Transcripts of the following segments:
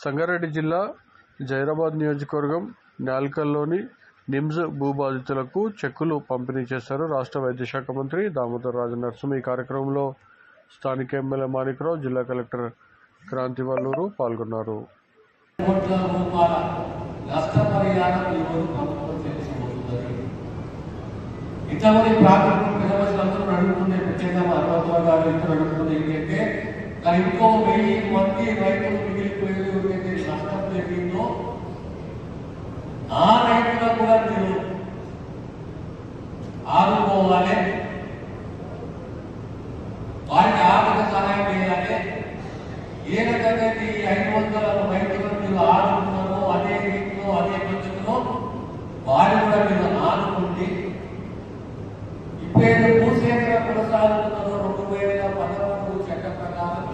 సంగారెడ్డి జిల్లా జైరాబాద్ నియోజకవర్గం న్యాల్కల్లోని నిమ్స్ భూబాధితులకు చెక్కులు పంపిణీ చేశారు రాష్ట్ర వైద్యశాఖ మంత్రి దామోదర్ రాజనరసింహ. ఈ కార్యక్రమంలో స్థానిక ఎమ్మెల్యే మాణిక్రావు, జిల్లా కలెక్టర్ క్రాంతివల్లూరు పాల్గొన్నారు. ఇంతమంది ప్రాథమిక ప్రజలందరూ అడుగుతుండే ముఖ్యంగా హనుమంతరావు గారు ఇద్దరు అడుగుతుంది ఏంటంటే ఇంకో 1000 మంది రైతులు మిగిలిపోయేది ఏదైతే నష్టం జరిగిందో ఆ రైతులకు కూడా మీరు ఆదుకోవాలి, వారికి ఆర్థిక సహాయం చేయాలి. ఏ రకంగా ఈ 500 రైతులను మీరు ఆదుకున్నారో అదే రీతిలో అదే పద్ధతిలో వారిని కూడా మీరు ఆదుకుంటే ఇప్పుడు భూసేకరణ కొనసాగుతున్నదో 2013 చట్ట ప్రకారం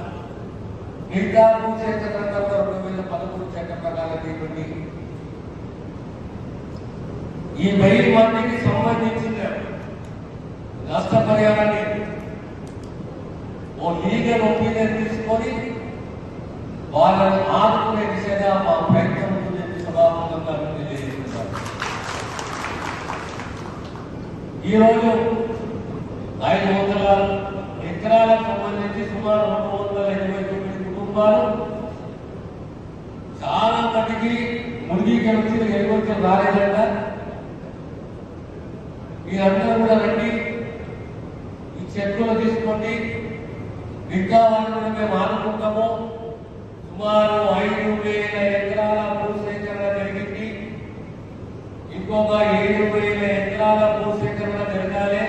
మిగతా భూసేకరణ 2013 చట్ట ప్రకారం ఇవ్వండి. ఈ 1000 మందికి సంబంధించిన నష్టపరిహారాన్ని ఓ లీగల్ ఒపీనియన్ తీసుకొని వాళ్ళని ఆదుకునే దిశగా మా ప్రయత్నం ఉంటుందని సభాముఖంగా తెలియజేస్తున్నారు. ఈరోజు 500 ఎకరాలకు సంబంధించి సుమారు 229 కుటుంబాలు చాలా మటుకి మునిగికి ఎగువచ్చి రాలేదంట. మీరందరూ కూడా రండి, ఈ చెక్కులు తీసుకోండి. ఇంకా వాళ్ళని మేము ఆదుకుంటాము. సుమారు 5,000 ఎకరాల భూసేకరణ జరిగింది. ఇంకొక 7,000 ఎకరాల భూసేకరణ జరగాలి.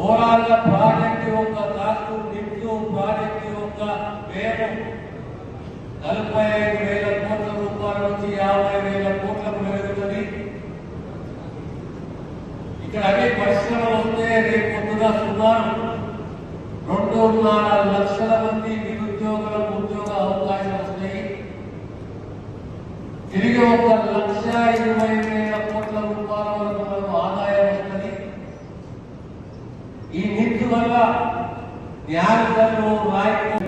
ఓవరాల్ గా ప్రాజెక్టు యొక్క కాస్టు నిధులు ప్రాజెక్టు యొక్క వ్యయం 45,000 కోట్ల రూపాయల నుంచి 50,000 కోట్లకు పెరుగుతుంది. ఇక్కడ అన్ని పరిశ్రమలు వస్తే రేపు పొద్దుగా సుమారు 2.5 లక్షల మంది నిరుద్యోగులకు ఉద్యోగ అవకాశాలు వస్తాయి. తిరిగి 1,20,000 కోట్ల రూపాయల వరకు మనకు ఆదాయం వస్తుంది. ఈ నిధుల వల్ల న్యాయస్థానంలో రాయకు